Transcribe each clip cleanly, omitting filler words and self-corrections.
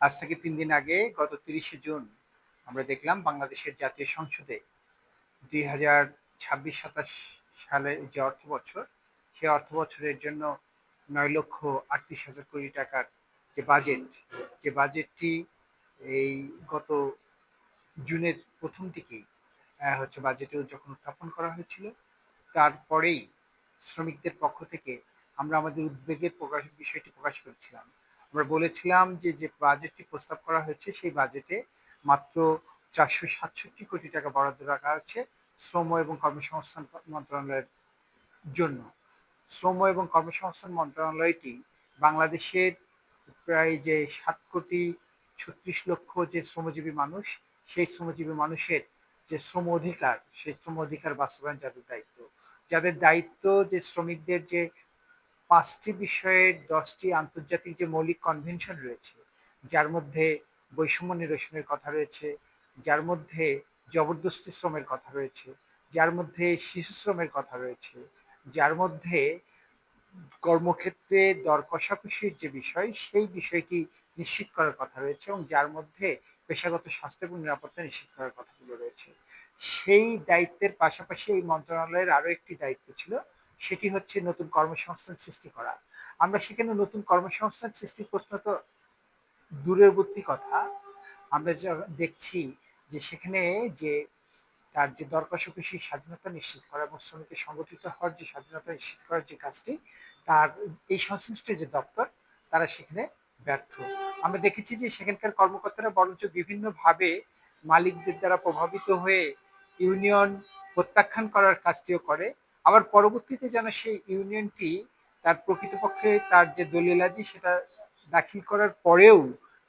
আজ থেকে ৩ দিন আগে গত ৩০শে জুন আমরা দেখলাম বাংলাদেশের জাতীয় সংসদে ২০২৬-২৭ সালের যে অর্থ বছর, সেই অর্থ বছরের জন্য ৯,৩৮,০০০ কোটি টাকার যে বাজেটটি এই গত জুনের প্রথম দিকেই বাজেটে যখন উত্থাপন করা হয়েছিল, তারপরেই শ্রমিকদের পক্ষ থেকে আমরা আমাদের উদ্বেগের বিষয়টি প্রকাশ করেছিলাম। আমরা বলেছিলাম যে যে বাজেটটি প্রস্তাব করা হয়েছে সেই বাজেটে মাত্র ৪৬৭ কোটি টাকা বরাদ্দ রাখা আছে শ্রম এবং কর্মসংস্থান মন্ত্রণালয়ের জন্য। শ্রম এবং কর্মসংস্থান মন্ত্রণালয়টি বাংলাদেশের প্রায় যে ৭,৩৬,০০,০০০ যে শ্রমজীবী মানুষ, সেই শ্রমজীবী মানুষের যে শ্রম অধিকার, সেই শ্রম অধিকার বাস্তবায়ন যাদের দায়িত্ব যে শ্রমিকদের যে ৫টি বিষয়ের ১০টি আন্তর্জাতিক যে মৌলিক কনভেনশন রয়েছে, যার মধ্যে বৈষম্য নিরসনের কথা রয়েছে, যার মধ্যে জবরদস্তি শ্রমের কথা রয়েছে, যার মধ্যে শিশু শ্রমের কথা রয়েছে, যার মধ্যে কর্মক্ষেত্রে দর কষাকষির যে বিষয়, সেই বিষয়টি নিশ্চিত করার কথা রয়েছে এবং যার মধ্যে পেশাগত স্বাস্থ্য এবং নিরাপত্তা নিশ্চিত করার কথাগুলো রয়েছে। সেই দায়িত্বের পাশাপাশি এই মন্ত্রণালয়ের আরো একটি দায়িত্ব ছিল, সেটি হচ্ছে নতুন কর্মসংস্থান সৃষ্টি করা। আমরা সেখানে নতুন কর্মসংস্থান সৃষ্টির প্রশ্ন তো দূরবর্তী কথা, আমরা যা দেখছি যে সেখানে যে তার যে দর কষাকষির স্বাধীনতা নিশ্চিত করা এবং শ্রমিকের সংগঠিত হওয়ার যে স্বাধীনতা নিশ্চিত করার যে কাজটি, তার এই সংশ্লিষ্ট যে দপ্তর, তারা সেখানে ব্যর্থ। আমরা দেখেছি যে সেখানকার কর্মকর্তারা বরঞ্চ বিভিন্নভাবে মালিকদের দ্বারা প্রভাবিত হয়ে ইউনিয়ন প্রত্যাখ্যান করার কাজটিও করে। আবার পরবর্তীতে যেন সেই ইউনিয়নটি তার প্রকৃতপক্ষে তার যে দলিলাদি সেটা দাখিল করার পরেও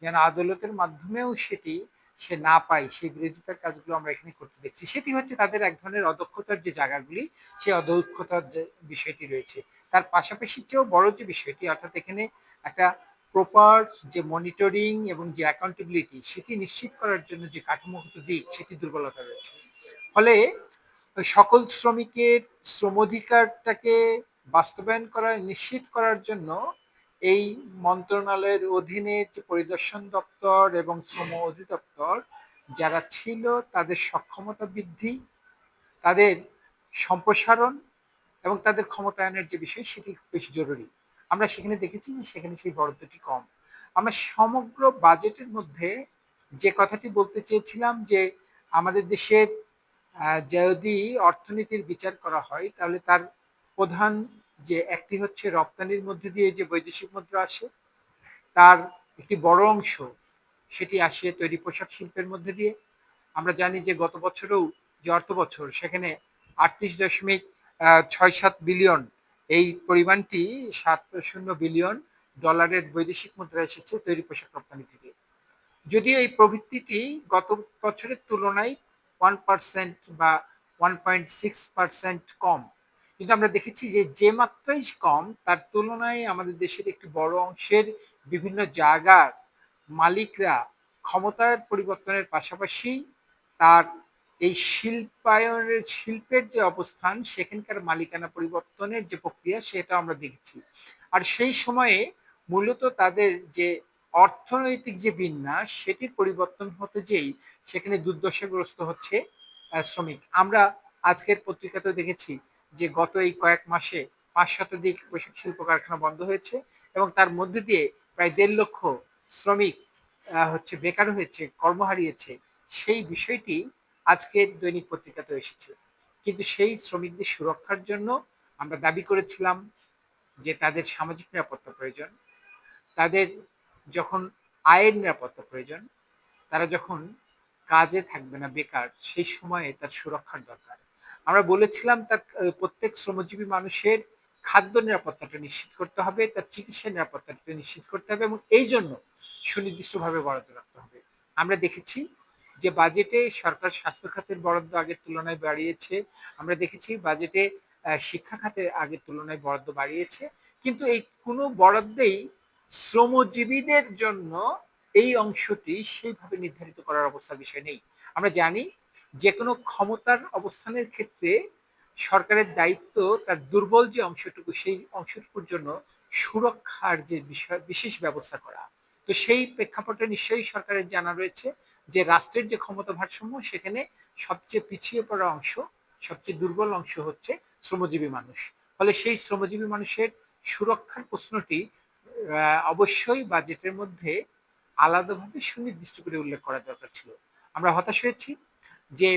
যেন আদালতের মাধ্যমেও সেটি সে না পায়, সেই বিরোধিতার কাজগুলো আমরা এখানে করতে দেখছি। সেটি হচ্ছে তাদের এক ধরনের অদক্ষতার যে জায়গাগুলি, সেই অদক্ষতার যে বিষয়টি রয়েছে। তার পাশাপাশি চেয়েও বড় যে বিষয়টি, অর্থাৎ এখানে একটা প্রপার যে মনিটরিং এবং যে অ্যাকাউন্টেবিলিটি, সেটি নিশ্চিত করার জন্য যে কাঠামোগত দিক, সেটি দুর্বলতা রয়েছে। ফলে সকল শ্রমিকের শ্রম অধিকারটাকে বাস্তবায়ন নিশ্চিত করার জন্য এই মন্ত্রণালয়ের অধীনে যে পরিদর্শন দপ্তর এবং শ্রম অধিদপ্তর যারা ছিল, তাদের সক্ষমতা বৃদ্ধি, তাদের সম্প্রসারণ এবং তাদের ক্ষমতায়নের যে বিষয়, সেটি বেশ জরুরি। আমরা সেখানে দেখেছি যে সেখানে সেই বরাদ্দটি কম। আমরা সমগ্র বাজেটের মধ্যে যে কথাটি বলতে চেয়েছিলাম যে আমাদের দেশের যদি অর্থনীতির বিচার করা হয়, তাহলে তার প্রধান যে একটি হচ্ছে রপ্তানির মধ্যে দিয়ে যে বৈদেশিক মুদ্রা আসে, তার একটি বড় অংশ সেটি আসে তৈরি পোশাক শিল্পের মধ্যে দিয়ে। আমরা জানি যে গত বছরেও যে অর্থ বছর, সেখানে 38.67 বিলিয়ন, এই পরিমাণটি 70 বিলিয়ন ডলারের বৈদেশিক মুদ্রা এসেছে তৈরি পোশাক রপ্তানি থেকে। যদিও এই প্রবৃত্তিটি গত বছরের তুলনায় 1% বা 1.6% কম, কিন্তু আমরা দেখেছি যে যে মাত্রাই কম, তার তুলনায় আমাদের দেশের একটি বড় অংশের বিভিন্ন জায়গার মালিকরা ক্ষমতার পরিবর্তনের পাশাপাশি তার এই শিল্পের যে অবস্থান, সেখানকার মালিকানা পরিবর্তনের যে প্রক্রিয়া, সেটা আমরা দেখেছি। আর সেই সময়ে মূলত তাদের যে অর্থনৈতিক যে বিন্যাস, সেটির পরিবর্তন হতে যেই সেখানে দুর্দশাগ্রস্ত হচ্ছে শ্রমিক। আমরা আজকের পত্রিকাতেও দেখেছি যে গত এই কয়েক মাসে ৫ শতাধিক পোশাক শিল্প কারখানা বন্ধ হয়েছে এবং তার মধ্যে দিয়ে প্রায় ১.৫ লক্ষ শ্রমিক বেকার হয়েছে, কর্ম হারিয়েছে। সেই বিষয়টি আজকের দৈনিক পত্রিকাতেও এসেছে। কিন্তু সেই শ্রমিকদের সুরক্ষার জন্য আমরা দাবি করেছিলাম যে তাদের সামাজিক নিরাপত্তা প্রয়োজন, তাদের যখন আয়ের নিরাপত্তা প্রয়োজন, তারা যখন কাজে থাকবে না, বেকার, সেই সময়ে তার সুরক্ষার দরকার। আমরা বলেছিলাম তার প্রত্যেক শ্রমজীবী মানুষের খাদ্য নিরাপত্তাটা নিশ্চিত করতে হবে, তার চিকিৎসা নিরাপত্তাটা নিশ্চিত করতে হবে এবং এই জন্য সুনির্দিষ্টভাবে বরাদ্দ রাখতে হবে। আমরা দেখেছি যে বাজেটে সরকার স্বাস্থ্য খাতের বরাদ্দ আগের তুলনায় বাড়িয়েছে, আমরা দেখেছি বাজেটে শিক্ষা খাতের আগের তুলনায় বরাদ্দ বাড়িয়েছে, কিন্তু এই কোনো বরাদ্দেই শ্রমজীবীদের জন্য এই অংশটি সেইভাবে নির্ধারিত করার অবস্থার বিষয় নেই। আমরা জানি যে কোনো ক্ষমতার অবস্থানের ক্ষেত্রে সরকারের দায়িত্ব তার দুর্বল যে অংশটুকু, সেই অংশটুকুর জন্য সুরক্ষার যে বিষয় বিশেষ ব্যবস্থা করা। তো সেই প্রেক্ষাপটে নিশ্চয়ই সরকারের জানা রয়েছে যে রাষ্ট্রের যে ক্ষমতা ভারসাম্য সেখানে সবচেয়ে পিছিয়ে পড়া অংশ, সবচেয়ে দুর্বল অংশ হচ্ছে শ্রমজীবী মানুষ। ফলে সেই শ্রমজীবী মানুষের সুরক্ষার প্রশ্নটি অবশ্যই বাজেটের মধ্যে আলাদাভাবে সুনির্দিষ্ট করে উল্লেখ করা দরকার ছিল। আমরা হতাশ হয়েছি যে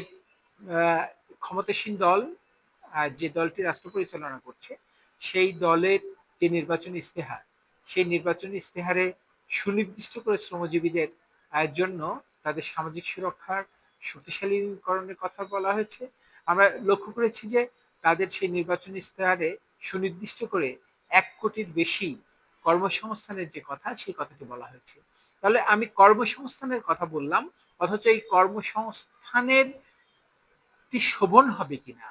ক্ষমতাসীন দল, যে দলটি রাষ্ট্র পরিচালনা করছে, সেই দলের যে নির্বাচনী ইস্তেহার, সেই নির্বাচনী ইস্তেহারে সুনির্দিষ্ট করে শ্রমজীবীদের জন্য তাদের সামাজিক সুরক্ষার শক্তিশালীকরণের কথা বলা হয়েছে। আমরা লক্ষ্য করেছি যে তাদের সেই নির্বাচনী ইস্তেহারে সুনির্দিষ্ট করে 1 কোটির বেশি কর্মসংস্থানের যে কথা, সেই কথাটি বলা হয়েছে। তাহলে আমি কর্মসংস্থানের কথা বললাম, অথচ এই কর্মসংস্থানের শোভন হবে কিনা,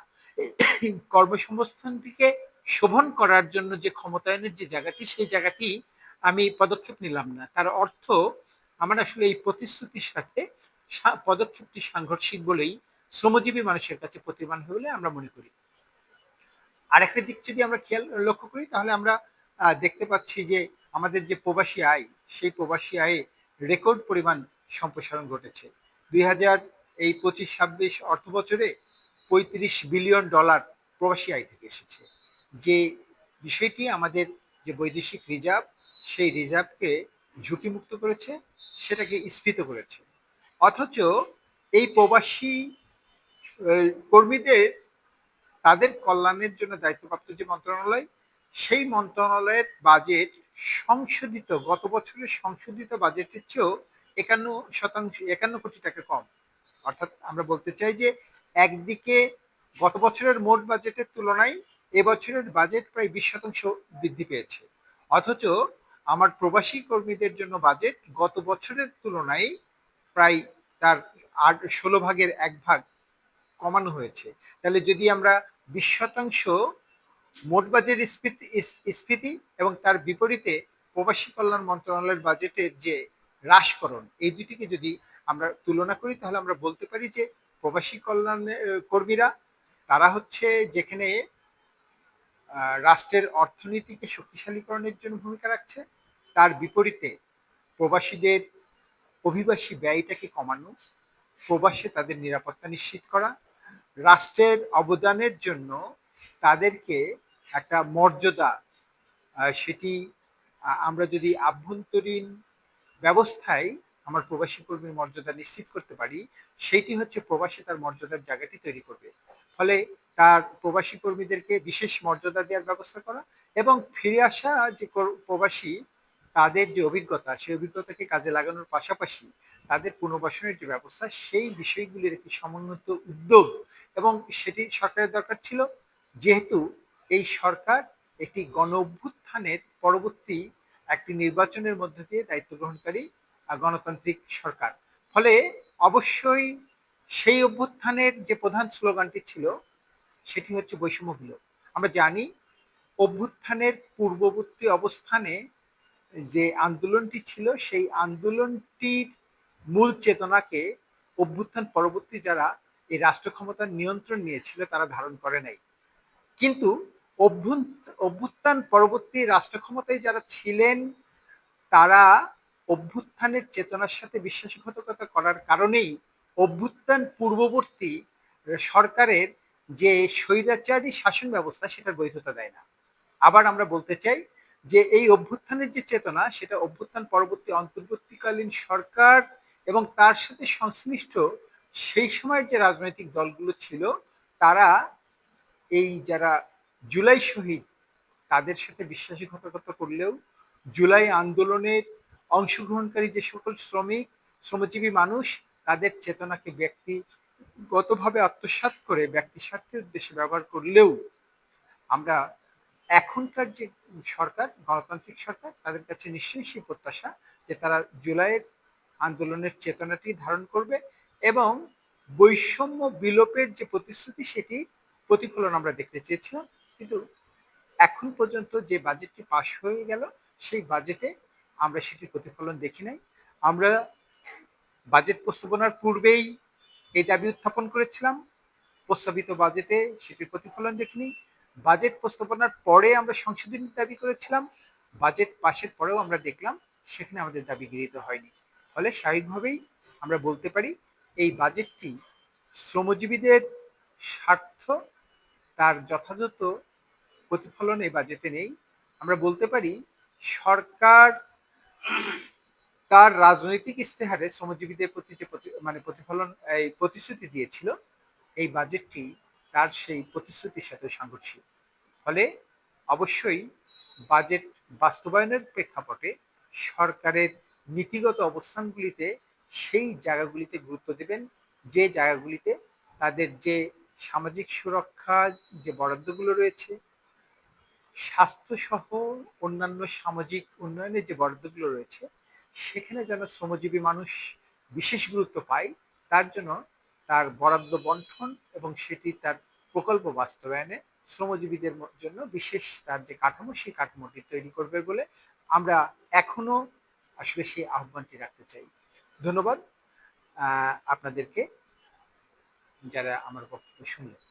কর্মসংস্থানটিকে শোভন করার জন্য যে ক্ষমতায়নের যে জায়গাটি, সেই জায়গাটি আমি পদক্ষেপ নিলাম না। তার অর্থ আমার আসলে এই প্রতিশ্রুতির সাথে পদক্ষেপটি সাংঘর্ষিক বলেই শ্রমজীবী মানুষের কাছে প্রতীয়মান হলে আমরা মনে করি। আরেকটা দিক যদি আমরা লক্ষ্য করি, তাহলে আমরা দেখতে পাচ্ছি যে আমাদের যে প্রবাসী আয়, সেই প্রবাসী আয়ে রেকর্ড পরিমাণ সম্প্রসারণ ঘটেছে। 2025-26 অর্থ বছরে $35 বিলিয়ন প্রবাসী আয় থেকে এসেছে, যে বিষয়টি আমাদের যে বৈদেশিক রিজার্ভ, সেই রিজার্ভকে ঝুঁকিমুক্ত করেছে, সেটাকে স্ফীত করেছে। অথচ এই প্রবাসী কর্মীদের, তাদের কল্যাণের জন্য দায়িত্বপ্রাপ্ত যে মন্ত্রণালয়, সেই মন্ত্রণালয়ের বাজেট সংশোধিত, গত বছরের সংশোধিত বাজেটের চেয়েও 51 কোটি টাকা কম। অর্থাৎ আমরা বলতে চাই যে একদিকে গত বছরের মোট বাজেটের তুলনায় এবছরের বাজেট প্রায় 20% বৃদ্ধি পেয়েছে, অথচ আমার প্রবাসী কর্মীদের জন্য বাজেট গত বছরের তুলনায় প্রায় তার 16 ভাগের 1 ভাগ কমানো হয়েছে। তাহলে যদি আমরা 20% মোট বাজেট স্ফীতি এবং তার বিপরীতে প্রবাসী কল্যাণ মন্ত্রণালয়ের বাজেটের যে হ্রাসকরণ, এই দুটিকে যদি আমরা তুলনা করি, তাহলে আমরা বলতে পারি যে প্রবাসী কল্যাণ কর্মীরা, তারা হচ্ছে যেখানে রাষ্ট্রের অর্থনীতিকে শক্তিশালীকরণের জন্য ভূমিকা রাখছে, তার বিপরীতে প্রবাসীদের অভিবাসী ব্যয়টাকে কমানো, প্রবাসে তাদের নিরাপত্তা নিশ্চিত করা, রাষ্ট্রের অবদানের জন্য তাদেরকে একটা মর্যাদা, সেটি আমরা যদি আভ্যন্তরীণ ব্যবস্থায় আমার প্রবাসী কর্মীর মর্যাদা নিশ্চিত করতে পারি, সেইটি হচ্ছে প্রবাসী তার মর্যাদার জায়গাটি তৈরি করবে। ফলে তার প্রবাসী কর্মীদেরকে বিশেষ মর্যাদা দেওয়ার ব্যবস্থা করা, এবং ফিরে আসা যে প্রবাসী, তাদের যে অভিজ্ঞতা, সেই অভিজ্ঞতাকে কাজে লাগানোর পাশাপাশি তাদের পুনর্বাসনের যে ব্যবস্থা, সেই বিষয়গুলির একটি সমন্বিত উদ্যোগ, এবং সেটি সরকারের দরকার ছিল, যেহেতু এই সরকার একটি গণ অভ্যুত্থানের পরবর্তী একটি নির্বাচনের মধ্য দিয়ে দায়িত্ব গ্রহণকারী গণতান্ত্রিক সরকার। ফলে অবশ্যই সেই অভ্যুত্থানের যে প্রধান স্লোগানটি ছিল, সেটি হচ্ছে বৈষম্য বিলোপ। আমরা জানি অভ্যুত্থানের পূর্ববর্তী অবস্থানে যে আন্দোলনটি ছিল, সেই আন্দোলনটির মূল চেতনাকে অভ্যুত্থান পরবর্তী যারা এই রাষ্ট্র ক্ষমতার নিয়ন্ত্রণ নিয়েছিল, তারা ধারণ করে নাই। কিন্তু অভ্যুত্থান পরবর্তী রাষ্ট্র ক্ষমতায় যারা ছিলেন, তারা অভ্যুত্থানের চেতনার সাথে বিশ্বাসঘাতকতা করার কারণেই অভ্যুত্থান পূর্ববর্তী সরকারের যে স্বৈরাচারী শাসন ব্যবস্থা, সেটার বৈধতা দেয় না। আবার আমরা বলতে চাই যে এই অভ্যুত্থানের যে চেতনা, সেটা অভ্যুত্থান পরবর্তী অন্তর্বর্তীকালীন সরকার এবং তার সাথে সংশ্লিষ্ট সেই সময়ের যে রাজনৈতিক দলগুলো ছিল, তারা এই যারা জুলাই শহীদ, তাদের সাথে বিশ্বাসঘাতকতা করলেও জুলাই আন্দোলনের অংশগ্রহণকারী যে সকল শ্রমজীবী মানুষ, তাদের চেতনাকে ব্যক্তিগতভাবে আত্মসাৎ করে ব্যক্তি স্বার্থের উদ্দেশ্যে ব্যবহার করলেও, আমরা এখনকার যে সরকার, গণতান্ত্রিক সরকার, তাদের কাছে নিশ্চয়ই সেই প্রত্যাশা যে তারা জুলাইয়ের আন্দোলনের চেতনাটি ধারণ করবে, এবং বৈষম্য বিলোপের যে প্রতিশ্রুতি, সেটি প্রতিফলন আমরা দেখতে চেয়েছিলাম। কিন্তু এখন পর্যন্ত যে বাজেটটি পাশ হয়ে গেল, সেই বাজেটে আমরা সেটির প্রতিফলন দেখি নাই। আমরা বাজেট প্রস্তাবনার পূর্বেই এই দাবি উত্থাপন করেছিলাম, প্রস্তাবিত বাজেটে সেটির প্রতিফলন দেখিনি। বাজেট প্রস্তাবনার পরে আমরা সংশোধনীর দাবি করেছিলাম, বাজেট পাশের পরেও আমরা দেখলাম সেখানে আমাদের দাবি গৃহীত হয়নি। ফলে স্বাভাবিকভাবেই আমরা বলতে পারি এই বাজেটটি শ্রমজীবীদের স্বার্থ তার যথাযথ প্রতিফলন এই বাজেটে নেই। আমরা বলতে পারি সরকার তার রাজনৈতিক ইস্তেহারে শ্রমজীবীদের প্রতি যে মানে প্রতিফলন এই প্রতিশ্রুতি দিয়েছিল, এই বাজেটটি তার সেই প্রতিশ্রুতির সাথে সাংঘর্ষিক। ফলে অবশ্যই বাজেট বাস্তবায়নের প্রেক্ষাপটে সরকারের নীতিগত অবস্থানগুলিতে সেই জায়গাগুলিতে গুরুত্ব দেবেন যে জায়গাগুলিতে তাদের যে সামাজিক সুরক্ষা যে বরাদ্দগুলো রয়েছে, স্বাস্থ্যসহ অন্যান্য সামাজিক উন্নয়নের যে বরাদ্দগুলো রয়েছে, সেখানে যেন শ্রমজীবী মানুষ বিশেষ গুরুত্ব পায়, তার জন্য তার বরাদ্দ বন্টন এবং সেটি তার প্রকল্প বাস্তবায়নে শ্রমজীবীদের জন্য বিশেষ তার যে কাঠামো, সেই কাঠামোটি তৈরি করবে বলে আমরা এখনো আসলে সেই আহ্বানটি রাখতে চাই। ধন্যবাদ আপনাদেরকে যারা আমার বক্তব্য শুনলেন।